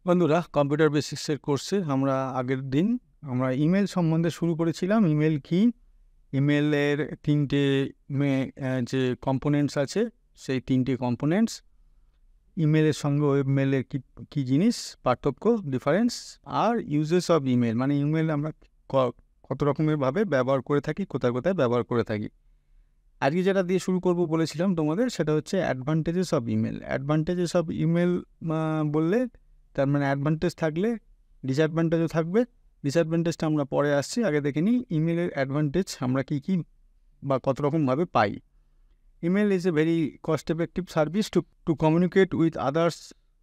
বন্ধুরা, কম্পিউটার বেসিক্সের কোর্সে আগের দিন আমরা ইমেল সম্বন্ধে শুরু করেছিলাম। ইমেল কি, ইমেলের তিনটে যে কম্পোনেন্টস আছে, সেই তিনটে কম্পোনেন্টস, ইমেলের সঙ্গে ওয়েব মেলের কী জিনিস, পার্থক্য, ডিফারেন্স, আর ইউজেস অফ ইমেল, মানে ইমেল আমরা কত রকমেরভাবে ব্যবহার করে থাকি, কোথায় কোথায় ব্যবহার করে থাকি। আজকে যেটা দিয়ে শুরু করব বলেছিলাম তোমাদের, সেটা হচ্ছে advantages of email. Advantages of email বললে তার মানে অ্যাডভান্টেজ থাকলে ডিসঅ্যাডভান্টেজও থাকবে। ডিসঅ্যাডভান্টেজটা আমরা পরে আসছি, আগে দেখে নিই ইমেলের অ্যাডভান্টেজ আমরা কী কী বা কত রকমভাবে পাই। Email is a very cost effective service to communicate with others,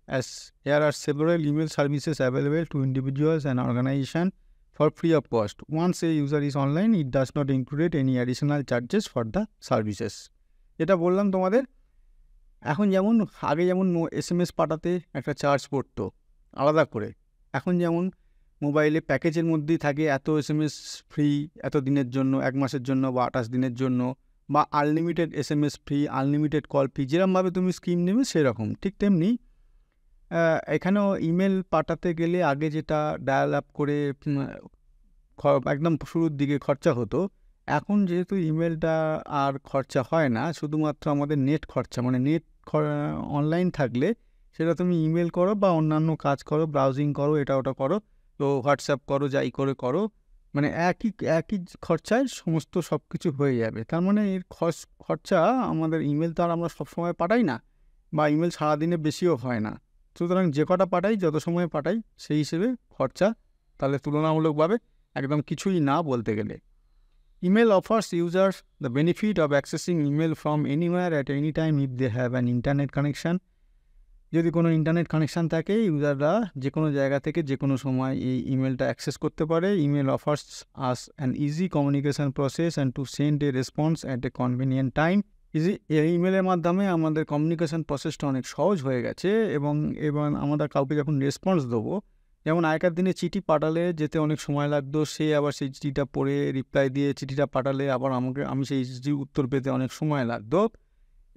as here are several email services available to individuals and organization for free of cost. Once a user is online, it does not include any additional charges for the services. যেটা বললাম তোমাদের, এখন যেমন আগে যেমন SMS পাঠাতে একটা charge পড়তো আলাদা করে, এখন যেমন মোবাইলে প্যাকেজের মধ্যেই থাকে এত SMS ফ্রি এত দিনের জন্য, 1 মাসের জন্য বা 28 দিনের জন্য, বা unlimited SMS free, unlimited call free, যেরকমভাবে তুমি স্কিম নেবে সেরকম। ঠিক তেমনি এখানেও ইমেল পাঠাতে গেলে আগে যেটা ডায়াল আপ করে একদম শুরুর দিকে খরচা হতো, এখন যেহেতু ইমেলটা আর খরচা হয় না, শুধুমাত্র আমাদের নেট খরচা, মানে নেট অনলাইন থাকলে সেটা তুমি ইমেল করো বা অন্যান্য কাজ করো, ব্রাউজিং করো, এটা ওটা করো, তো হোয়াটসঅ্যাপ করো, যাই করো, মানে একই খরচায় সমস্ত সব কিছু হয়ে যাবে। তার মানে এর খরচা আমাদের, ইমেল তো আর আমরা সবসময় পাঠাই না, বা ইমেল সারাদিনে বেশিও হয় না, সুতরাং যে কটা পাঠাই, যত সময় পাঠাই, সেই হিসেবে খরচা তাহলে তুলনামূলকভাবে একদম কিছুই না বলতে গেলে। Email offers users the benefit of accessing email from anywhere at any time if they have an internet connection. যদি কোনো ইন্টারনেট কানেকশান থাকে, ইউজাররা যে কোনো জায়গা থেকে যে কোনো সময় এই ইমেলটা অ্যাক্সেস করতে পারে। Email offers us an easy communication process and to send A response at a convenient time. এই ইমেলের মাধ্যমে আমাদের কমিউনিকেশান প্রসেসটা অনেক সহজ হয়ে গেছে, এবং আমরা কাউকে যখন রেসপন্স দেবো, যেমন আগেকার দিনে চিঠি পাঠালে যেতে অনেক সময় লাগতো, সে আবার সেই চিঠিটা পড়ে রিপ্লাই দিয়ে চিঠিটা পাঠালে আবার আমি সেই চিঠির উত্তর পেতে অনেক সময় লাগতো।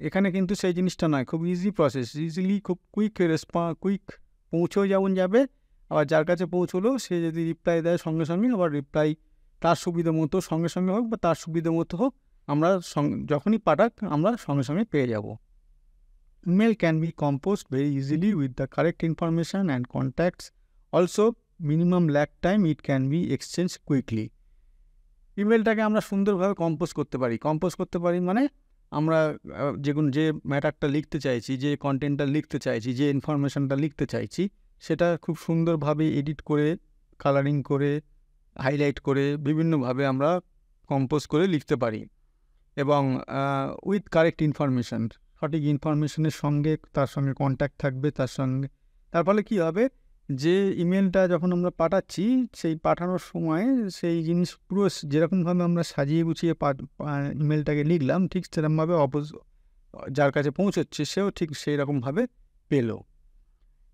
এখানে কিন্তু সেই জিনিসটা নয়, খুব ইজি প্রসেস, ইজিলি খুব কুইক পৌঁছেও যেমন যাবে, আবার যার কাছে পৌঁছলো সে যদি রিপ্লাই দেয় সঙ্গে সঙ্গে, আবার রিপ্লাই তার সুবিধা মতো সঙ্গে সঙ্গে হোক বা তার সুবিধা মতো হোক, আমরা যখনই পাঠাক আমরা সঙ্গে সঙ্গে পেয়ে যাব। Email can be composed very easily with the correct information and contacts. Also minimum lag time it can be exchange quickly. ইমেলটাকে আমরা সুন্দরভাবে কম্পোজ করতে পারি মানে আমরা যে ম্যাটারটা লিখতে চাইছি, যে কন্টেন্টটা লিখতে চাইছি, যে ইনফরমেশানটা লিখতে চাইছি, সেটা খুব সুন্দরভাবে এডিট করে, কালারিং করে, হাইলাইট করে, বিভিন্নভাবে আমরা কম্পোজ করে লিখতে পারি। এবং উইথ কারেক্ট ইনফরমেশান, সঠিক ইনফরমেশনের সঙ্গে তার সঙ্গে কন্ট্যাক্ট থাকবে, তার ফলে কী হবে, যে ইমেলটা যখন আমরা পাঠাচ্ছি, সেই পাঠানোর সময় সেই জিনিস পুরো যেরকমভাবে আমরা সাজিয়ে গুছিয়ে ইমেলটাকে লিখলাম, ঠিক সেরকমভাবে যার কাছে পৌঁছচ্ছে সেও ঠিক সেই রকমভাবে পেলো।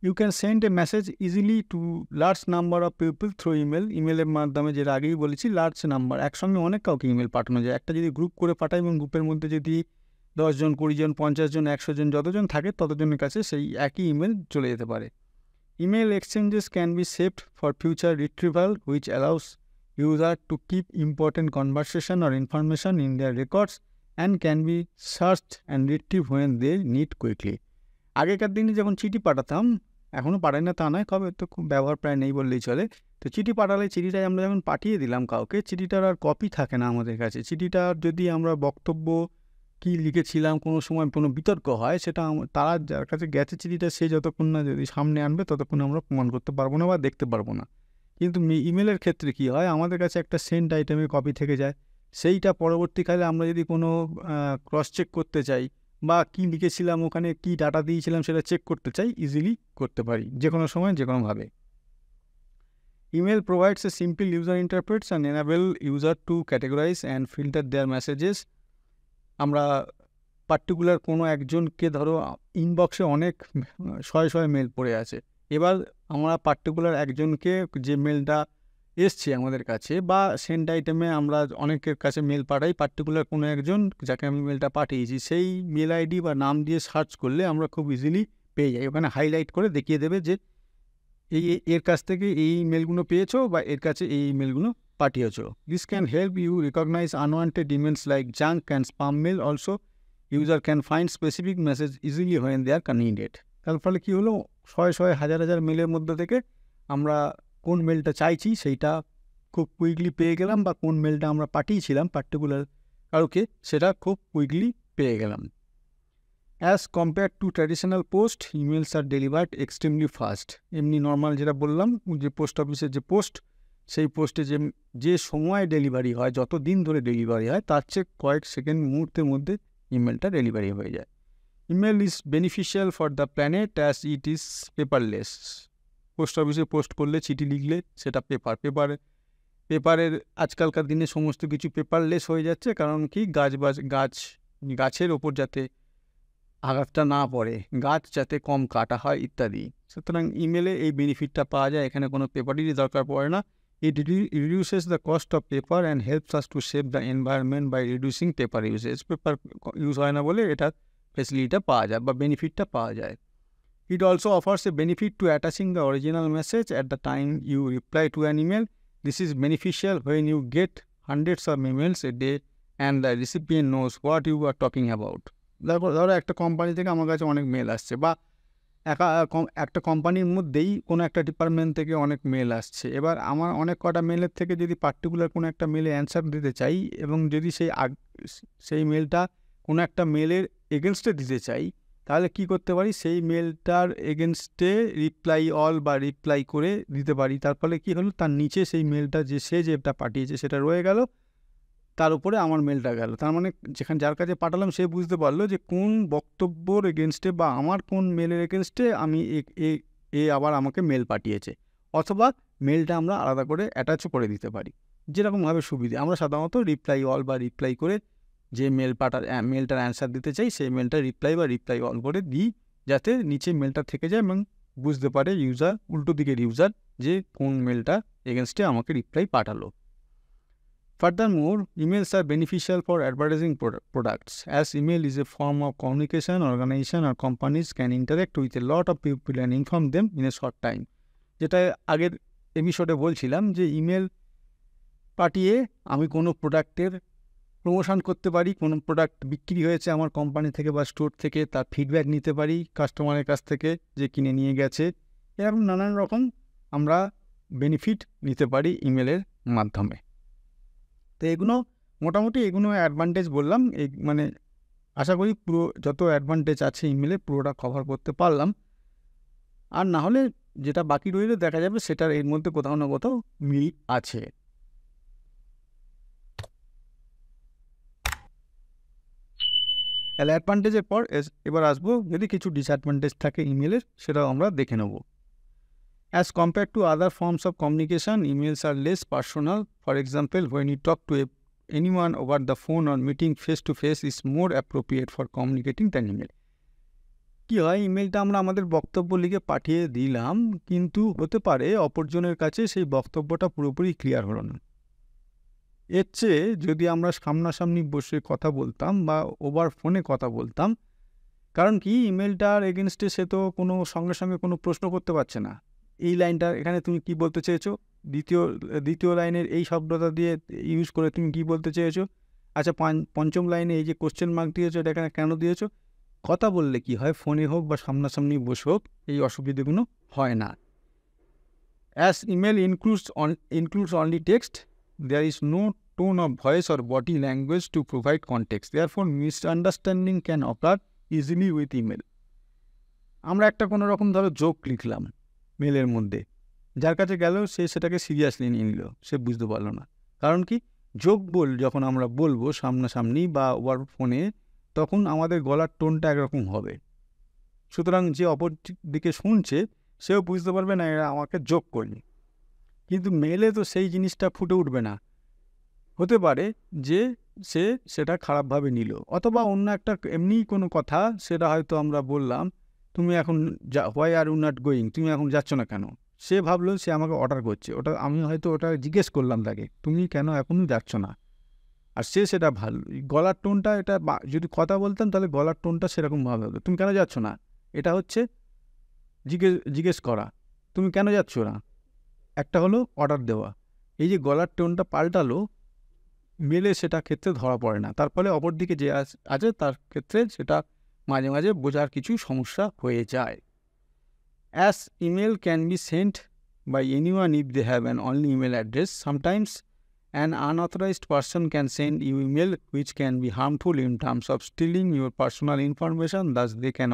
You can send a message easily to large number of people through email. ইমেলের মাধ্যমে, যেটা আগেই বলেছি, লার্জ নাম্বার, একসঙ্গে অনেক কাউকে ইমেল পাঠানো যায়। একটা যদি গ্রুপ করে পাঠায়, এবং গ্রুপের মধ্যে যদি 10 জন, 20 জন, 50 জন, 100 জন, যতজন থাকে ততজনের কাছে সেই একই ইমেল চলে যেতে পারে। Email exchanges can be saved for future retrieval, which allows user to keep important conversation or information in their records and can be searched and retrieved when they need quickly. আগেকার দিনে যখন চিঠি পাঠাতাম, এখনও পাঠাই না তা নয়, কবে তো খুব ব্যবহার প্রায় নেই বললেই চলে, তো চিঠি পাঠালে চিঠিটাই আমরা যখন পাঠিয়ে দিলাম কাউকে, চিঠিটার আর কপি থাকে না আমাদের কাছে। চিঠিটার যদি আমরা বক্তব্য কী লিখেছিলাম, কোনো সময় কোনো বিতর্ক হয়, সেটা তারা যার কাছে গেছে চিঠিটা, সে যতক্ষণ না যদি সামনে আনবে ততক্ষণ আমরা প্রমাণ করতে পারবো না বা দেখতে পারবো না। কিন্তু ইমেলের ক্ষেত্রে কী হয়, আমাদের কাছে একটা সেন্ট আইটেমের কপি থেকে যায়, সেইটা পরবর্তীকালে আমরা যদি কোনো ক্রস চেক করতে চাই, বা কী লিখেছিলাম, ওখানে কী ডাটা দিয়েছিলাম, সেটা চেক করতে চাই, ইজিলি করতে পারি, যে কোনো সময় যে কোনোভাবে। Email provides a simple user interprets and enable user to categorize and filter their messages. আমরা পার্টিকুলার কোনো একজনকে, ধরো ইনবক্সে অনেক শয়ে মেল পড়ে আছে, এবার আমরা পার্টিকুলার একজনকে, যে মেলটা এসছে আমাদের কাছে, বা সেন্ড আইটেমে আমরা অনেকের কাছে মেল পাঠাই, পার্টিকুলার কোনো একজন যাকে আমি মেলটা পাঠিয়েছি, সেই মেল আইডি বা নাম দিয়ে সার্চ করলে আমরা খুব ইজিলি পেয়ে যাই। ওখানে হাইলাইট করে দেখিয়ে দেবে যে এর কাছ থেকে এই ইমেলগুলো পেয়েছো বা এর কাছে এই ইমেলগুলো পাঠিয়েছো। This can help you recognize unwanted emails like junk and spam mail. Also user can find specific message easily when they are convenient. তার ফলে কী হলো, শয়ে হাজার মেলের মধ্যে থেকে আমরা কোন মেলটা চাইছি সেইটা খুব কুইকলি পেয়ে গেলাম, বা কোন মেলটা আমরা পাঠিয়েছিলাম পার্টিকুলার কাউকে সেটা খুব কুইকলি পেয়ে গেলাম। As compare to traditional post, emails are delivered extremely fast. এমনি নর্মাল যেটা বললাম যে পোস্ট অফিসের যে পোস্ট, সেই পোস্টে যে সময় ডেলিভারি হয়, যত দিন ধরে ডেলিভারি হয়, তার চেয়ে কয়েক সেকেন্ড মুহূর্তের মধ্যে ইমেলটা ডেলিভারি হয়ে যায়। Email is beneficial for the planet as it is paperless. Post অফিসে পোস্ট করলে, চিঠি লিখলে সেটা পেপারের আজকালকার দিনে সমস্ত কিছু পেপারলেস হয়ে যাচ্ছে। কারণ কি, গাছের ওপর যাতে আঘাতটা না পড়ে, গাছ যাতে কম কাটা হয় ইত্যাদি। সুতরাং ইমেলে এই বেনিফিটটা পাওয়া যায়, এখানে কোনো পেপারেরই দরকার পড়ে না। It reduces the cost of paper and helps us to save the environment by reducing paper usage. Paper use হয় না বলে এটা ফেসিলিটিটা পাওয়া যায় বা বেনিফিটটা পাওয়া যায়। It also offers a benefit to attaching the original message at the time you reply to an email. This is beneficial when you get hundreds of emails a day and the recipient knows what you are talking about. ধরো একটা company থেকে আমার কাছে অনেক mail আসছে, বা একটা কোম্পানির মধ্যেই কোনো একটা ডিপার্টমেন্ট থেকে অনেক মেল আসছে। এবার আমার অনেক কটা মেলের থেকে যদি পার্টিকুলার কোনো একটা মেলে অ্যান্সার দিতে চাই, এবং যদি সেই মেলটা কোনো একটা মেলের এগেনস্টে দিতে চাই, তাহলে কি করতে পারি, সেই মেলটার এগেনস্টে রিপ্লাই অল বা রিপ্লাই করে দিতে পারি। তার ফলে কী হলো, তার নিচে সেই মেলটা যেটা পাঠিয়েছে সেটা রয়ে গেল, তার উপরে আমার মেলটা গেল। তার মানে যার কাছে পাঠালাম সে বুঝতে পারলো যে কোন বক্তব্যর এগেনস্টে বা আমার কোন মেলের এগেনস্টে আমি আবার আমাকে মেল পাঠিয়েছে। অথবা মেলটা আমরা আলাদা করে অ্যাটাচও করে দিতে পারি, যেরকমভাবে সুবিধে। আমরা সাধারণত রিপ্লাই অল বা রিপ্লাই করে যে মেলটার অ্যান্সার দিতে চাই, সেই মেলটা রিপ্লাই অল করে দিই, যাতে নিচে মেলটা থেকে যায় এবং বুঝতে পারে উল্টো দিকের ইউজার যে কোন মেলটা এগেনস্টে আমাকে রিপ্লাই পাঠালো। Furthermore, emails are beneficial for advertising products, as email is a form of communication. Organization or companies can interact with a lot of people and inform them in a short time. যেটা আগের এপিসোডে বলছিলাম যে email পাঠিয়ে আমি কোনো প্রোডাক্টের promotion করতে পারি, কোনো প্রোডাক্ট বিক্রি হয়েছে আমার কোম্পানি থেকে বা স্টোর থেকে, তার ফিডব্যাক নিতে পারি কাস্টমারের কাছ থেকে যে কিনে নিয়ে গেছে। এরকম নানান রকম আমরা বেনিফিট নিতে পারি ইমেলের মাধ্যমে। তো এগুলো মোটামুটি অ্যাডভান্টেজ বললাম। মানে আশা করি পুরো যত অ্যাডভান্টেজ আছে ইমেলে পুরোটা কভার করতে পারলাম। আর না হলে যেটা বাকি রইলে দেখা যাবে সেটার এর মধ্যে কোথাও না কোথাও মিল আছে। তাহলে অ্যাডভান্টেজের পর এবার আসবো যদি কিছু ডিসঅ্যাডভান্টেজ থাকে ইমেলের, সেটাও আমরা দেখে নেব। As compared to other forms of communication, emails are less personal. For example, when you talk to anyone over the phone or meeting face to face is more appropriate for communicating than email. কি হয়, ইমেলটা আমরা আমাদের বক্তব্য লিখে পাঠিয়ে দিলাম, কিন্তু হতে পারে অপরজনের কাছে সেই বক্তব্যটা পুরোপুরি ক্লিয়ার হলো না। এর চেয়ে যদি আমরা সামনাসামনি বসে কথা বলতাম বা ওভার ফোনে কথা বলতাম, কারণ কি ইমেলটার এগেনস্টে সে তো সঙ্গে সঙ্গে কোনো প্রশ্ন করতে পারছে না, এই লাইনটা এখানে তুমি কি বলতে চেয়েছো, দ্বিতীয় লাইনের এই শব্দটা দিয়ে ইউজ করে তুমি কি বলতে চেয়েছো, আচ্ছা পঞ্চম লাইনে এই যে কোশ্চেন মার্ক দিয়েছো এটা এখানে কেন দিয়েছো। কথা বললে কি হয়, ফোনে হোক বা সামনাসামনি বসে হোক, এই অসুবিধাগুলো হয় না। As email includes only text, there is no tone of voice or body language to provide context. Therefore, misunderstanding can occur easily with email. আমরা একটা কোনো রকম ধরো জোক লিখলাম মেলের মধ্যে, যার কাছে গেল সে সেটাকে সিরিয়াসলি নিয়ে নিল, সে বুঝতে পারলো না। কারণ কি, জোক যখন আমরা বলবো সামনাসামনি বা ওভার ফোনে, তখন আমাদের গলার টোনটা একরকম হবে। সুতরাং যে অপর দিকে শুনছে সেও বুঝতে পারবে না এরা আমাকে জোক করনি। কিন্তু মেলে তো সেই জিনিসটা ফুটে উঠবে না। হতে পারে যে সে সেটা খারাপভাবে নিল, অথবা অন্য একটা এমনি কোনো কথা, সেটা হয়তো আমরা বললাম তুমি এখন why are you not going, তুমি এখন যাচ্ছ না কেন, সে ভাবলো সে আমাকে অর্ডার করছে, আমি হয়তো ওটা জিজ্ঞেস করলাম তাকে তুমি কেন এখনও যাচ্ছ না, আর সে সেটা ভালো গলার টোনটা, এটা যদি কথা বলতাম তাহলে গলার টোনটা সেরকমভাবে হতো, তুমি কেন যাচ্ছ না, এটা হচ্ছে জিজ্ঞেস করা। তুমি কেন যাচ্ছ না? একটা হলো অর্ডার দেওয়া, এই যে গলার টোনটা পাল্টালো, মেলে সেটা ক্ষেত্রে ধরা পড়ে না, তার ফলে অপরদিকে যে আছে তার ক্ষেত্রে সেটা মাঝে মাঝে বোঝার কিছু সমস্যা হয়ে যায়। As email can be sent by anyone if they have an only email address, sometimes an unauthorized person can send you email which can be harmful in terms of stealing your personal information. Thus, they can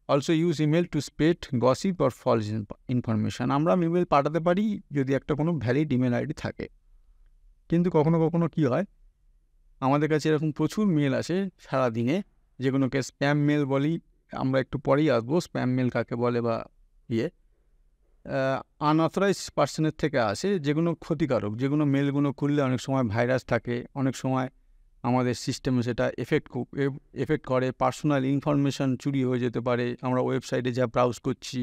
also use email to spread gossip or false information. আমরা email পাঠাতে পারি যদি একটা কোনো valid email ID থাকে, কিন্তু কখনো কখনো কি হয়, আমাদের কাছে এরকম প্রচুর মেল আসে সারাদিনে, যেগুলোকে স্প্যাম মেল বলি, আমরা একটু পরেই আসবো স্প্যাম মেল কাকে বলে বা আনঅথরাইজ পার্সনের থেকে আসে, যেগুলো ক্ষতিকারক, যেগুলো মেলগুলো খুললে অনেক সময় ভাইরাস থাকে, অনেক সময় আমাদের সিস্টেমে সেটা এফেক্ট করে, পার্সোনাল ইনফরমেশান চুরি হয়ে যেতে পারে। আমরা ওয়েবসাইটে যা ব্রাউজ করছি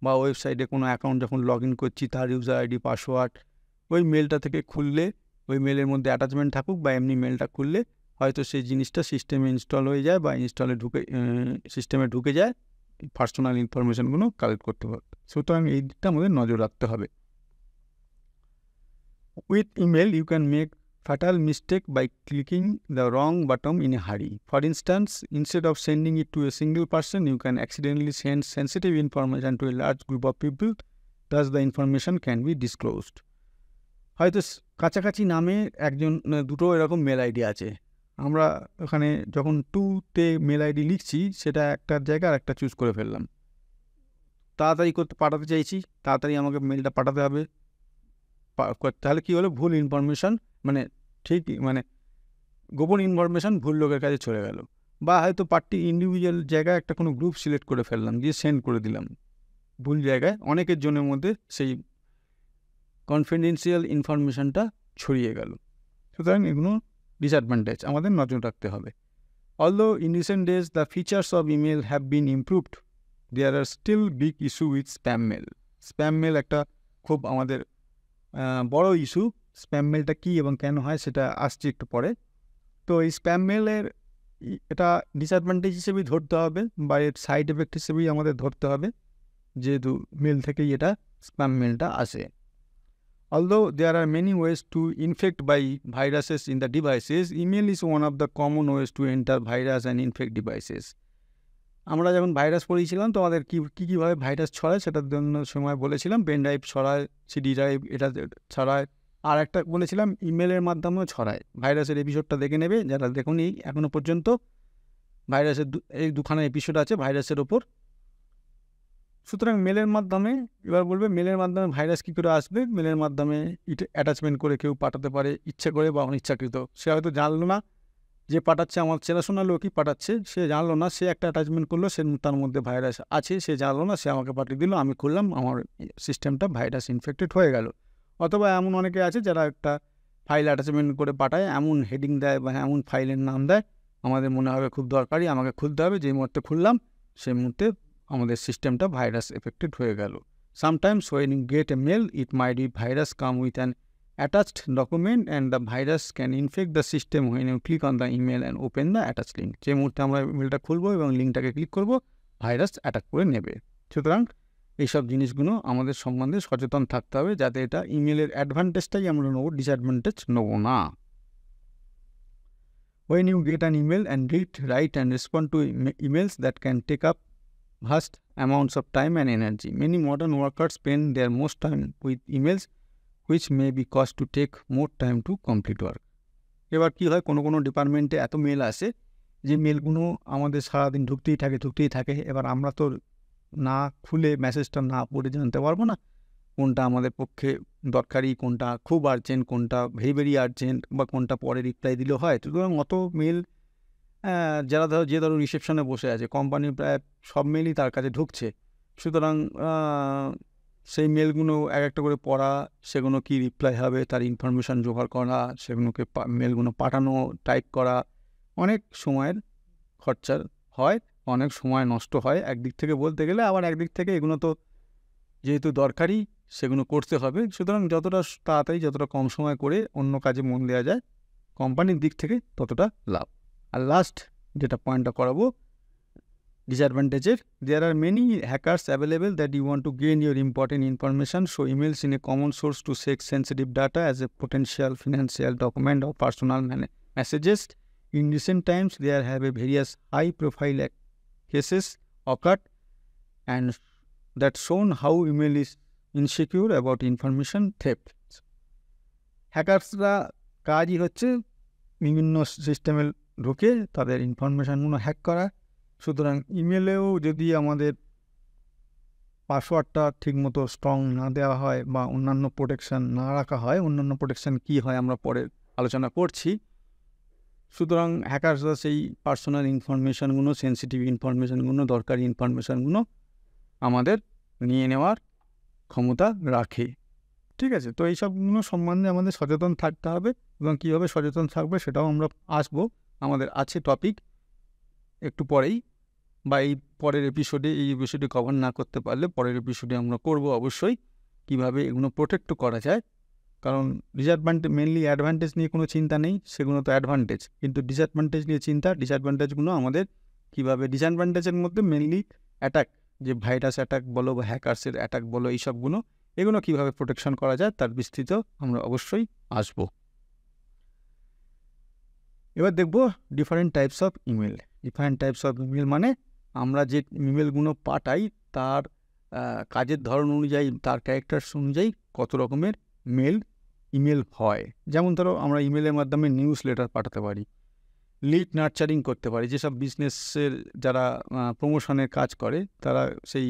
বা ওয়েবসাইটে কোনো অ্যাকাউন্ট যখন লগ ইন করছি তার ইউজার আইডি পাসওয়ার্ড ওই মেলটা থেকে খুললে, ওই মেলের মধ্যে অ্যাটাচমেন্ট থাকুক বা এমনি মেলটা খুললে হয়তো সেই জিনিসটা সিস্টেমে ইনস্টল হয়ে যায় বা সিস্টেমে ঢুকে যায়, পার্সোনাল ইনফরমেশানগুলো কালেক্ট করতে হবে। সুতরাং এই দিকটা আমাদের নজর রাখতে হবে। With email you can make fatal mistake by clicking the wrong button in a hurry. For instance, instead of sending it to a single person, you can accidentally send sensitive information to a large group of people. Thus, the information can be disclosed. হয়তো কাছাকাছি নামে দুটো এরকম mail ID আছে, আমরা ওখানে যখন টুতে মেল আইডি লিখছি সেটা একটার জায়গায় আর একটা চুজ করে ফেললাম, তাড়াতাড়ি পাঠাতে চাইছি, তাড়াতাড়ি আমাকে মেলটা পাঠাতে হবে, তাহলে কী হলো, ভুল ইনফরমেশান গোপন ইনফরমেশান ভুল লোকের কাছে চলে গেল। বা হয়তো ইন্ডিভিজুয়াল জায়গায় একটা কোনো গ্রুপ সিলেক্ট করে ফেললাম, দিয়ে সেন্ড করে দিলাম ভুল জায়গায়, অনেকের জনের মধ্যে সেই কনফিডেন্সিয়াল ইনফরমেশানটা ছড়িয়ে গেল। সুতরাং এগুলো ডিসঅ্যাডভান্টেজ, আমাদের নজর রাখতে হবে। Although in recent days the features of email have been improved, there are still big issue with spam mail. Spam mail একটা খুব আমাদের বড় ইস্যু। স্প্যাম মেলটা কী এবং কেন হয় সেটা আসছে একটু পরে। তো এই স্প্যাম মেলের এটা ডিসঅ্যাডভান্টেজ হিসেবেই ধরতে হবে বা এর সাইড এফেক্ট হিসেবেই আমাদের ধরতে হবে, যেহেতু মেল থেকেই এটা স্প্যাম মেলটা আসে। Although there are many ways to infect by viruses in the devices, email is one of the common ways to enter virus and infect devices. আমরা যখন ভাইরাস পড়িয়েছিলাম তো আমাদের কীভাবে ভাইরাস ছড়ায় সেটার জন্য সময় বলেছিলাম, পেন ড্রাইভ ছড়ায়, সিডি ড্রাইভ এটা ছড়ায়, আর একটা বলেছিলাম ইমেলের মাধ্যমেও ছড়ায়। ভাইরাসের এপিসোডটা দেখে নেবে যারা দেখুনি এখনও পর্যন্ত, ভাইরাসের এই দুখানা এপিসোড আছে ভাইরাসের ওপর। সুতরাং মেলের মাধ্যমে, এবার বলবে মেলের মাধ্যমে ভাইরাস কী করে আসবে, মেলের মাধ্যমে অ্যাটাচমেন্ট করে কেউ পাঠাতে পারে ইচ্ছা করে বা অনিচ্ছাকৃত। সে হয়তো জানলো না যে পাঠাচ্ছে, আমার চেনাশোনা লোকই পাঠাচ্ছে, সে জানলো না, সে একটা অ্যাটাচমেন্ট করলো, সে তার মধ্যে ভাইরাস আছে, সে জানলো না, সে আমাকে পাঠিয়ে দিল, আমি খুললাম, আমার সিস্টেমটা ভাইরাস ইনফেক্টেড হয়ে গেল। অথবা এমন অনেকে আছে যারা একটা ফাইল অ্যাটাচমেন্ট করে পাঠায়, এমন হেডিং দেয় বা এমন ফাইলের নাম দেয়, আমাদের মনে হবে খুব দরকারি, আমাকে খুলতে হবে, যে মুহূর্তে খুললাম সেই মুহূর্তে আমাদের সিস্টেমটা ভাইরাস এফেক্টেড হয়ে গেল। Sometimes when you get a mail, it might be virus come with an attached document and the virus can infect the system when you click on the email and open the attached link. যে মুহূর্তে আমরা ইমেলটা খুলবো এবং লিঙ্কটাকে click করব, virus attack করে নেবে। সুতরাং এইসব জিনিসগুলো আমাদের সম্বন্ধে সচেতন থাকতে হবে, যাতে এটা ইমেলের অ্যাডভান্টেজটাই আমরা নেবো, ডিসঅ্যাডভান্টেজ নেবো না। When you get an email and read, write and respond to emails that can take up vast amounts of time and energy. Many modern workers spend their most time with emails, which may be caused to take more time to complete work. এবার কী হয়, কোনো ডিপার্টমেন্টে এত mail আসে যে মেলগুলো আমাদের সারাদিন ঢুকতেই থাকে। এবার আমরা তো না খুলে মেসেজটা না পড়ে জানতে পারবো না কোনটা আমাদের পক্ষে দরকারি, কোনটা খুব আর্জেন্ট, কোনটা ভেরি আর্জেন্ট, বা কোনটা পরে রিপ্লাই দিলেও হয়। সুতরাং অত মেল যারা ধরো রিসেপশনে বসে আছে, কোম্পানির প্রায় সব মেলই তার কাছে ঢুকছে। সুতরাং সেই মেলগুলো এক একটা করে পড়া, সেগুলো কি রিপ্লাই হবে তার ইনফরমেশান জোগাড় করা, সেগুলোকে মেলগুলো পাঠানো, টাইপ করা, অনেক সময়ের খরচা হয়, অনেক সময় নষ্ট হয় একদিক থেকে বলতে গেলে। আবার একদিক থেকে এগুলো তো যেহেতু দরকারি সেগুলো করতে হবে। সুতরাং যতটা তাড়াতাড়ি, যতটা কম সময় করে অন্য কাজে মন দেওয়া যায় কোম্পানির দিক থেকে ততটা লাভ। আর লাস্ট যেটা পয়েন্টটা করাবো, Disadvantages: there are many hackers available that you want to gain your important information, so emails in a common source to seek sensitive data as a potential financial document or personal messages. In recent times, there have been various high-profile cases occurred and that shown how email is insecure about information theft. হ্যাকার্সরা কাজই হচ্ছে বিভিন্ন সিস্টেমে ঢুকে তাদের ইনফরমেশানগুলো hack করা। সুতরাং ইমেলেও যদি আমাদের পাসওয়ার্ডটা ঠিকমতো স্ট্রং না দেওয়া হয় বা অন্যান্য প্রোটেকশান না রাখা হয়, অন্যান্য প্রোটেকশান কী হয় আমরা পরে আলোচনা করছি। সুতরাং হ্যাকার্সরা সেই পার্সোনাল ইনফরমেশানগুলো, সেন্সিটিভ ইনফরমেশানগুলো, দরকারি ইনফরমেশানগুলো আমাদের নিয়ে নেওয়ার ক্ষমতা রাখে। ঠিক আছে, তো এইসবগুলো সম্বন্ধে আমাদের সচেতন থাকতে হবে এবং কীভাবে সচেতন থাকবে সেটাও আমরা আসবো, আমাদের আছে টপিক একটু পরেই, বা এই পরের এপিসোডে, এই এপিসোডে কভার না করতে পারলে পরের এপিসোডে আমরা করব অবশ্যই, কীভাবে এগুলো প্রোটেক্ট করা যায়। কারণ মেনলি অ্যাডভান্টেজ নিয়ে কোনো চিন্তা নেই, সেগুলো তো অ্যাডভান্টেজ, কিন্তু ডিসঅ্যাডভান্টেজ নিয়ে চিন্তা। ডিসঅ্যাডভান্টেজগুলো আমাদের কীভাবে, ডিসঅ্যাডভান্টেজের মধ্যে মেনলি অ্যাটাক, যে ভাইরাস অ্যাটাক বলো বা হ্যাকার্সের অ্যাটাক বলো, এইসবগুলো, এগুলো কীভাবে প্রোটেকশন করা যায় তার বিস্তৃত আমরা অবশ্যই আসব। এবার দেখব different types of email. Different types of email মানে আমরা যে ইমেলগুলো পাঠাই তার কাজের ধরন অনুযায়ী, তার ক্যারেক্টার্স অনুযায়ী কত রকমের ইমেল হয়। যেমন ধরো আমরা ইমেলের মাধ্যমে নিউজ লেটার পাঠাতে পারি, লিড নার্চারিং করতে পারি। যেসব বিজনেসের যারা প্রমোশনের কাজ করে তারা সেই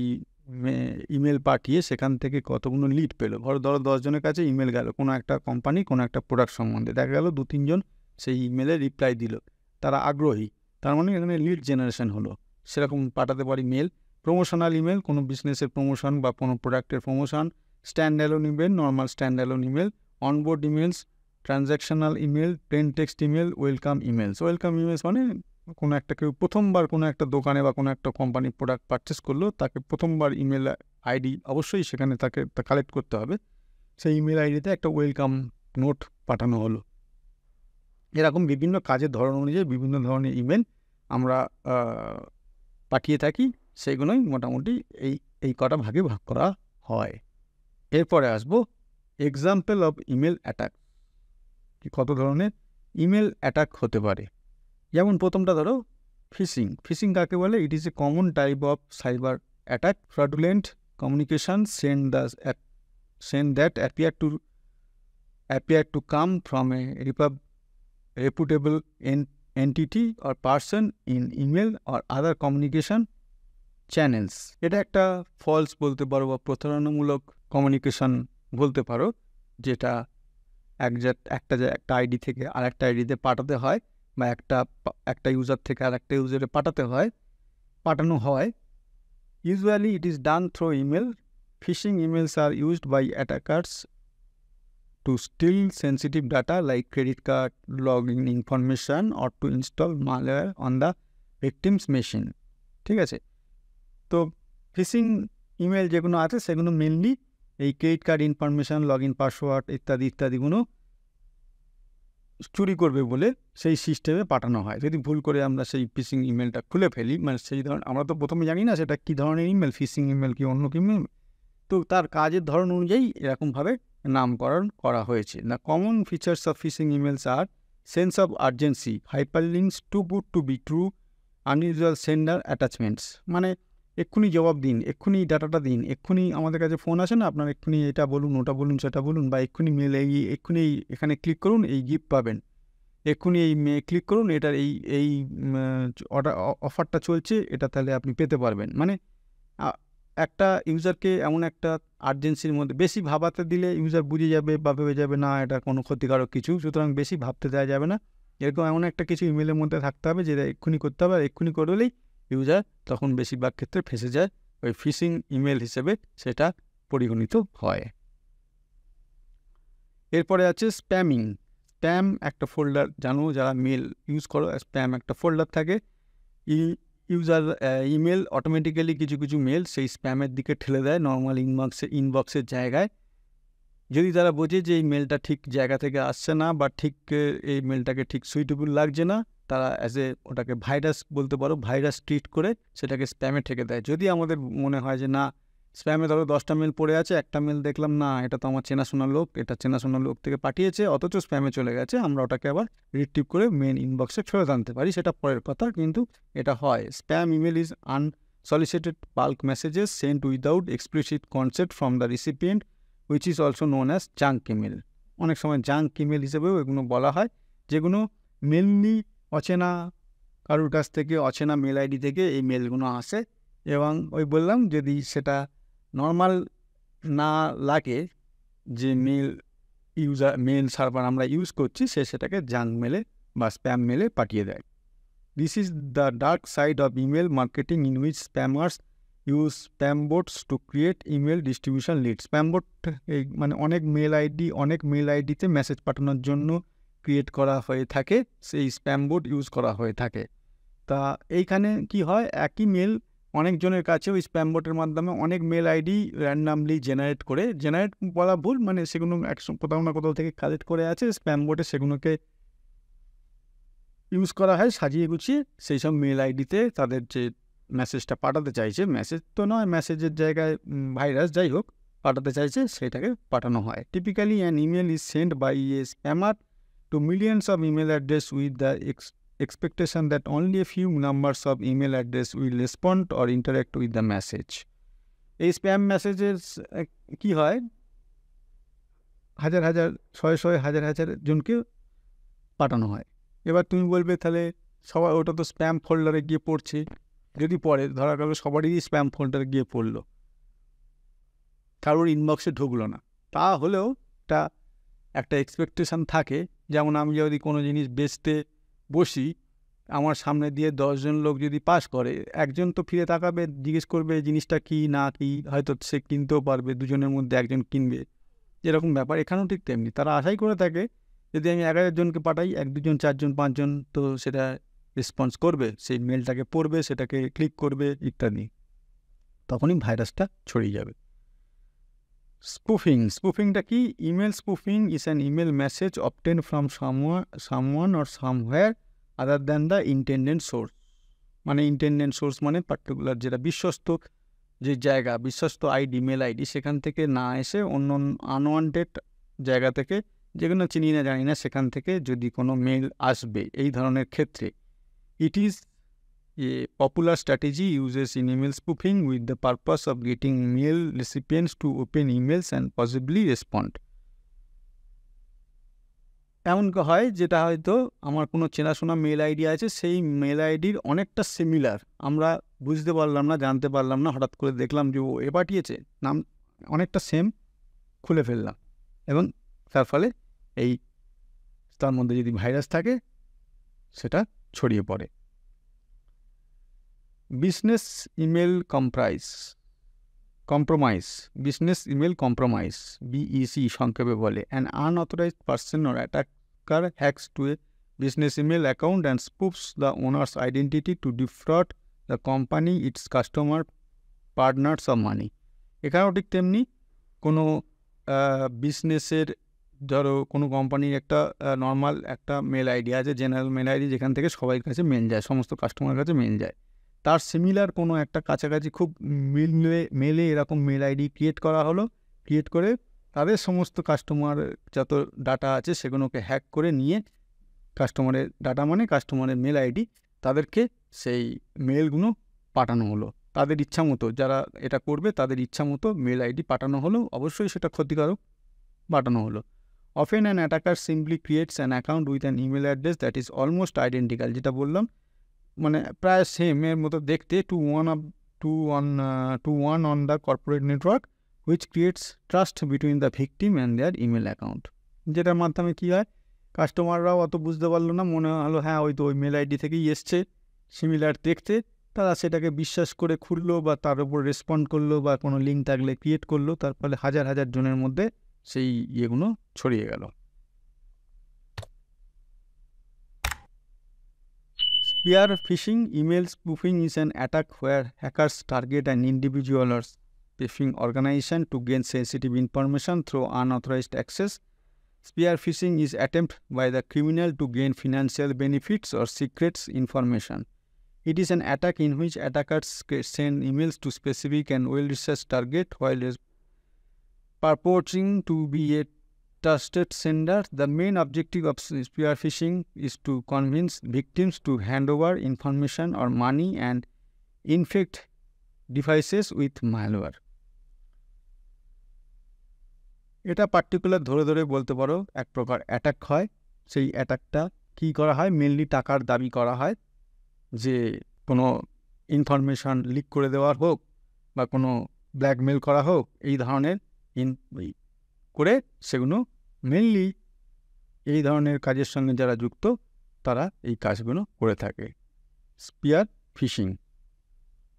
ইমেল পাঠিয়ে সেখান থেকে কতগুলো লিড পেলো। ধরো 10 জনের কাছে ইমেল গেল কোনো একটা কোম্পানি কোনো একটা প্রোডাক্ট সম্বন্ধে, দেখা গেল 2-3 জন সেই ইমেলে রিপ্লাই দিল, তারা আগ্রহী, তার মানে এখানে লিড জেনারেশন হলো। সেরকম পাঠাতে পারি মেল। প্রমোশনাল ইমেল, কোনো বিজনেসের প্রমোশন বা কোনো প্রোডাক্টের promotion. Stand alone email, normal stand alone email. Onboard emails, transactional email, plane text email, welcome emails. Welcome emails মানে কোনো একটা কেউ প্রথমবার কোনো একটা দোকানে বা কোনো একটা কোম্পানির প্রোডাক্ট পারচেস করলো, তাকে প্রথমবার ইমেল আইডি অবশ্যই সেখানে তাকে কালেক্ট করতে হবে, সেই ইমেল আইডিতে একটা ওয়েলকাম নোট পাঠানো হলো। এরকম বিভিন্ন কাজের ধরন অনুযায়ী বিভিন্ন ধরনের ইমেল আমরা পাঠিয়ে থাকি, সেইগুলোই মোটামুটি এই কটা ভাগে ভাগ করা হয়। এরপরে আসবো এক্সাম্পল অফ ইমেল অ্যাটাক, কত ধরনের ইমেল অ্যাটাক হতে পারে। যেমন প্রথমটা ধরো ফিশিং। ফিশিং কাকে বলে? It is a common type of cyber attack, fraudulent communication send that appear to come from a reputable entity or person in email or other communication channels. এটা একটা false বলতে পারো বা প্রতারণামূলক কমিউনিকেশন বলতে পারো, যেটা একটা আইডি থেকে আরেকটা আইডিতে পাঠাতে হয় বা একটা ইউজার থেকে আরেকটা ইউজারে পাঠানো হয়। Usually it is done through email. Phishing emails are used by attackers to steal sensitive data like credit card login information or to install malware on the victim's machine. ঠিক আছে, তো ফিশিং ইমেল যেগুলো আছে সেগুলো mainly এই credit card information, log in password ইত্যাদিগুলো চুরি করবে বলে সেই সিস্টেমে পাঠানো হয়। যদি ভুল করে আমরা সেই ফিশিং ইমেলটা খুলে ফেলি, মানে সেই ধরনের, আমরা তো প্রথমে জানি না সেটা কী ধরনের ইমেল, ফিশিং ইমেল কি অন্য কি ইমেল, তো তার কাজের ধরন অনুযায়ী এরকমভাবে নামকরণ করা হয়েছে। The common features of phishing emails are sense of urgency, hyperlinks, too good to be true, unusual sender attachments. মানে এক্ষুনি জবাব দিন, এক্ষুনি ডাটাটা দিন, এক্ষুনি আমাদের কাছে ফোন আসে না, আপনার এক্ষুনি এটা বলুন, ওটা বলুন, সেটা বলুন, বা এক্ষুনি মেল, এক্ষুনি এখানে ক্লিক করুন, এই গিফট পাবেন, এক্ষুনি এই ক্লিক করুন, এটার এই অফারটা চলছে, এটা তাহলে আপনি পেতে পারবেন। মানে একটা ইউজারকে এমন একটা আর্জেন্সির মধ্যে বেশি ভাবাতে দিলে ইউজার বুঝে যাবে বা ভেবে যাবে না এটা কোনো ক্ষতিকারক কিছু, সুতরাং বেশি ভাবতে দেওয়া যাবে না। এরকম এমন একটা কিছু ইমেলের মধ্যে থাকতে হবে যেটা এক্ষুনি করতে হবে, আর এক্ষুনি করলেই ইউজার তখন বেশিরভাগ ক্ষেত্রে ফেঁসে যায়, ওই ফিশিং ইমেল হিসেবে সেটা পরিগণিত হয়। এরপরে আছে স্প্যামিং। স্প্যাম একটা ফোল্ডার, জানো যারা মেল ইউজ করো, স্প্যাম একটা ফোল্ডার থাকে। ইউজার ইমেল অটোমেটিক্যালি কিছু মেল সেই স্প্যামের দিকে ঠেলে দেয় নর্মাল ইনবক্সের জায়গায়। যদি তারা বোঝে যে এই মেলটা ঠিক জায়গা থেকে আসছে না বা ঠিক এই মেলটাকে ঠিক সুইটেবল লাগছে না, তারা ওটাকে ভাইরাস বলতে পারো, ভাইরাস ট্রিট করে সেটাকে স্প্যামে ঠেকে দেয়। যদি আমাদের মনে হয় যে না, স্প্যামে ধরো 10টা মেল পড়ে আছে, একটা মেল দেখলাম না এটা তো আমার চেনাশোনা লোক, এটা চেনাশোনা লোক থেকে পাঠিয়েছে, অথচ স্প্যামে চলে গেছে, আমরা ওটাকে আবার রিট্রিভ করে মেন ইনবক্সে ফেরত আনতে পারি, সেটা পরের কথা, কিন্তু এটা হয়। Spam email is unsolicited bulk messages sent without explicit concept from the recipient which is also known as junk email. অনেক সময় জাঙ্ক ইমেল হিসেবেও এগুলো বলা হয়, যেগুলো মেনলি অচেনা কারোর কাছ থেকে, অচেনা মেল আইডি থেকে এই মেলগুলো আসে। এবং ওই বললাম, যদি সেটা নর্মাল না লাগে, যে মেল সার্ভার আমরা ইউজ করছি, সেটাকে জাঙ্ক মেলে বা স্প্যাম মেলে পাঠিয়ে দেয়। This is the dark side of email marketing in which spammers use spam bots to create email distribution lead. Spam bot মানে অনেক মেল আইডিতে মেসেজ পাঠানোর জন্য ক্রিয়েট করা হয়ে থাকে, সেই স্প্যাম বোট ইউজ করা হয়ে থাকে। তা এইখানে কি হয়, একই মেল অনেকজনের কাছে ওই স্প্যাম বোটের মাধ্যমে অনেক মেল আইডি র্যান্ডামলি জেনারেট বলা ভুল, মানে সেগুলো কোথাও না কোথাও থেকে কালেক্ট করে আছে স্প্যাম বোটে, সেগুলোকে ইউজ করা হয় সাজিয়ে গুছিয়ে সেই সব মেল আইডিতে তাদের যে মেসেজটা পাঠাতে চাইছে, মেসেজ তো নয়, মেসেজের জায়গায় ভাইরাস যাই হোক পাঠাতে চাইছে, সেটাকে পাঠানো হয়। Typically an email is send by a spammer to millions of email address with the expectation that only a few numbers of email address will respond or interact with the message. এই spam মেসেজের কি হয়, হাজার জনকে পাঠানো হয়। এবার তুমি বলবে তাহলে সবাই ওটা তো স্প্যাম ফোল্ডারে গিয়ে পড়ছে, যদি পড়ে, ধরা গেল সবারই স্প্যাম ফোল্ডারে গিয়ে পড়লো, কারোর ইনবক্সে ঢুকলো না, তাহলেও একটা এক্সপেকটেশান থাকে। যেমন আমি যদি কোনো জিনিস বেচতে বসি, আমার সামনে দিয়ে 10 জন লোক যদি পাস করে, একজন তো ফিরে তাকাবে, জিজ্ঞেস করবে জিনিসটা কি না কি, হয়তো সে কিনতেও পারবে, দুজনের মধ্যে একজন কিনবে, এরকম ব্যাপার। এখানেও ঠিক তেমনি, তারা আশাই করে থাকে যদি আমি 11 জনকে পাঠাই, 1 2 জন 4 জন 5 জন তো সেটা রেসপন্স করবে, সেই মেলটাকে পড়বে, সেটাকে ক্লিক করবে ইত্যাদি, তখনই ভাইরাসটা ছড়িয়ে যাবে। স্পুফিংটা কি? Email spoofing is an email message obtain from someone or somewhere other than the intended source. মানে ইন্টেন্ডেড সোর্স মানে পার্টিকুলার যেটা বিশ্বস্ত যে জায়গা, বিশ্বস্ত আইডি, মেল আইডি, সেখান থেকে না এসে অন্য আনওয়ান্টেড জায়গা থেকে, যেগুলো চিনি না জানি না, সেখান থেকে যদি কোনো মেল আসবে, এই ধরনের ক্ষেত্রে it is a popular strategy uses in email spoofing with the purpose of getting mail recipients to open emails and possibly respond. এমন হয় যেটা হয়তো আমার কোনো চেনাশোনা মেল আইডি আছে, সেই মেল আইডির অনেকটা সিমিলার, আমরা বুঝতে পারলাম না, জানতে পারলাম না, হঠাৎ করে দেখলাম যে ও এ পাঠিয়েছে, নাম অনেকটা সেম, খুলে ফেললাম, এবং তার ফলে তার মধ্যে যদি ভাইরাস থাকে সেটা ছড়িয়ে পড়ে। বিজনেস ইমেল কম্প্রোমাইজ, বিইসি সংক্ষেপে বলে। An unauthorized person or attacker hacks to a business email account and spoofs the owner's identity to defraud the company, its customer, partners of money. এখানেও ঠিক তেমনি, কোনো বিজনেসের, ধরো কোনো কোম্পানির একটা নর্মাল একটা মেল আইডি আছে, জেনারেল মেল আইডি, যেখান থেকে সবাই কাছে মেল যায়, সমস্ত কাস্টমারের কাছে মেল যায়, তার সিমিলার কোনো একটা কাছাকাছি খুব মেলে এরকম মেল আইডি ক্রিয়েট করা হলো, ক্রিয়েট করে তাদের সমস্ত কাস্টমার যত ডাটা আছে সেগুলোকে হ্যাক করে নিয়ে, কাস্টমারের ডাটা মানে কাস্টমারের মেল আইডি, তাদেরকে সেই মেলগুলো পাঠানো হলো, তাদের ইচ্ছা মতো, যারা এটা করবে তাদের ইচ্ছা মতো মেল আইডি পাঠানো হলো, অবশ্যই সেটা ক্ষতিকারক, পাঠানো হলো। Often an attacker simply creates an account with an email address that is almost identical, যেটা বললাম মানে প্রায় সেম এর মতো দেখতে, to one on the corporate network, which creates trust between the victim and their email account. যেটার মাধ্যমে কী হয়, কাস্টমাররাও অত বুঝতে পারলো না, মনে হলো হ্যাঁ ওই তো ওই মেল আইডি থেকেই এসছে, সিমিলার দেখতে, তারা সেটাকে বিশ্বাস করে খুললো বা তার উপর রেসপন্ড করলো বা কোনো লিঙ্ক থাকলে ক্রিয়েট করলো, তার ফলে হাজার জনের মধ্যে সেই ইয়েগুলো ছড়িয়ে গেল। Spear phishing, email spoofing is an attack where hackers target an individual or phishing organization to gain sensitive information through unauthorized access. Spear phishing is attempt by the criminal to gain financial benefits or secrets information. It is an attack in which attackers send emails to specific and well-researched target while purporting to be a trusted sender. The main objective of spear phishing is to convince victims to hand over information or money and infect devices with malware. এটা particular ধরে ধরে বলতে পারো এক প্রকার attack হয়। সেই অ্যাটাকটা কী করা হয়, মেনলি টাকার দাবি করা হয়, যে কোনো ইনফরমেশান লিক করে দেওয়ার হোক বা কোনো ব্ল্যাকমেল করা হোক, এই ধরনের করে সেগুলো মেনলি এই ধরনের কাজের সঙ্গে যারা যুক্ত তারা এই কাজগুলো করে থাকে। Spear phishing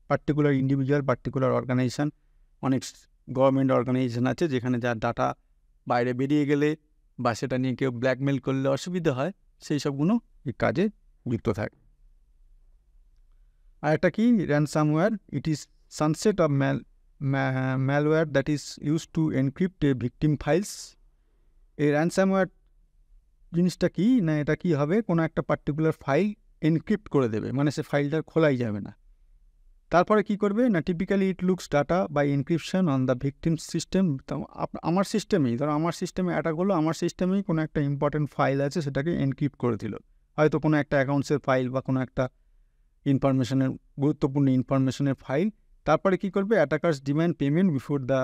particular individual, particular organisation, অনেক গভর্নমেন্ট অর্গানাইজেশান আছে যেখানে যার ডাটা বাইরে বেরিয়ে গেলে বা সেটা নিয়ে কেউ ব্ল্যাকমেল করলে অসুবিধা হয়, সেই সবগুলো এই কাজে যুক্ত থাকে। আর একটা কি ransomware, it is sunset of malware that is used to encrypt a victim files. এই র্যানসামওয়্যার জিনিসটা কি না, এটা কি হবে, কোনো একটা পার্টিকুলার ফাইল এনক্রিপ্ট করে দেবে, মানে সে ফাইলটা খোলাই যাবে না। তারপরে কি করবে না, typically it looks data by encryption on the victim system. আমার সিস্টেমেই, ধরো আমার সিস্টেমে অ্যাটাক হলো, আমার সিস্টেমেই কোনো একটা ইম্পর্টেন্ট ফাইল আছে সেটাকে এনক্রিপ্ট করে দিল, হয়তো কোনো একটা অ্যাকাউন্টসের ফাইল বা কোনো একটা ইনফরমেশনের গুরুত্বপূর্ণ ইনফরমেশনের ফাইল। তারপরে কি করবে, attackers demand payment before the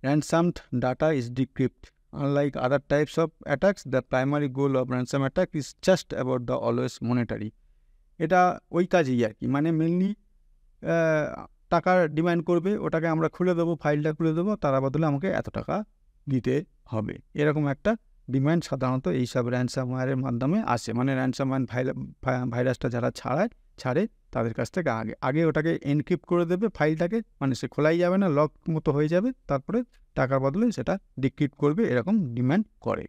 ransomed data is decrypted. Unlike other types of attacks, the primary goal of ransom attack is just about the always monetary. এটা ওই কাজেই আর কি, মানে মেনলি টাকার ডিমান্ড করবে, ওটাকে আমরা খুলে দেবো, ফাইলটা খুলে দেবো, তার বদলে আমাকে এত টাকা দিতে হবে, এরকম একটা ডিমান্ড সাধারণত এইসব র্যানসামওয়্যারের মাধ্যমে আসে। মানে র্যানসামওয়্যার ভাইরাসটা যারা ছাড়ে তাদের কাছ থেকে আগে ওটাকে এনক্রিপ্ট করে দেবে ফাইলটাকে, মানে সে খোলাই যাবে না, লক মতো হয়ে যাবে, তারপরে টাকার বদলে সেটা ডিক্রিপ্ট করবে, এরকম ডিমান্ড করে।